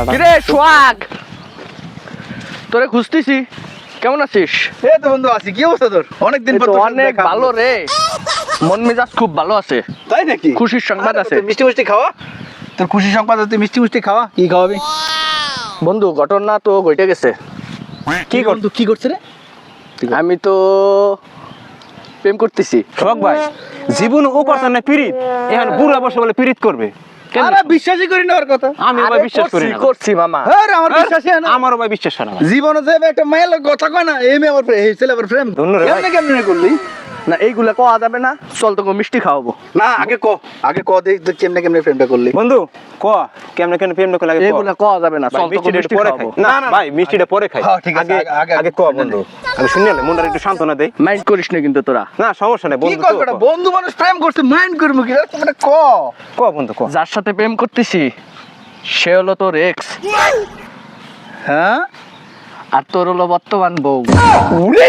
কিরে সোহাগ, তোরে খুঁজতেছি, কেমন আছিস? এই তো বন্ধু আছি। কি অবস্থা তোর? অনেকদিন পর তোর সাথে অনেক দেখা। ভালো রে, মন মেজাজ খুব ভালো আছে। তাই নাকি? খুশির সংবাদ আছে। মিষ্টি মিষ্টি খাওয়া, তোর খুশি সংবাদ আছে, তুই মিষ্টি মিষ্টি খাওয়া। কি খাওয়াবি বন্ধু? ঘটনা তো ঘটে গেছে। কি বন্ধু? কি করছে রে? আমি তো প্রেম করতেছি। শোক ভাই, জীবন ও করছে না পিরিত, এখন বুড়া বসে বলে পিরিত করবে। আরে বিশ্বাসই করি না ওর কথা। আমি ভাই বিশ্বাস করি না। করছি মামা। আরে আমার বিশ্বাসই হয় না। আমারও ভাই বিশ্বাস হয় না। জীবনে যে একটা মায়ের লোক কথা কয় না, এই মেয়ে আমার এই ছেলে আমার প্রেম। ধন্য রে ভাই। কেমনে কেমনে করলি? না এইগুলা কোয়া যাবে না, চল তোকে মিষ্টি খাওয়াবো। না আগে ক দেখ তুই কেমনে কেমনে প্রেমটা করলি। বন্ধু ক কেমনে কেমনে প্রেম লাগে এইগুলা কোয়া যাবে না, চল তোকে মিষ্টিটা মিষ্টি পরে খাই। খাওয়াবো। না ভাই, মিষ্টিটা পরে খাই। হ্যাঁ, ঠিক আছে, আগে আগে ক বন্ধু, আমি শুনে নিলে মনটা একটু সান্ত্বনা দেই। মাইন্ড করিস না কিন্তু তোরা। না সমস্যা নেই কি বন্ধু, করবে? বন্ধু মানুষ প্রেম করছে, মাইন্ড করবো কি? তোমরা ক ক বন্ধু ক। যার সাথে প্রেম করতেছি সে হলো তোর এক্স, হ্যাঁ আর তোর হলো বর্তমান বউ। উড়ে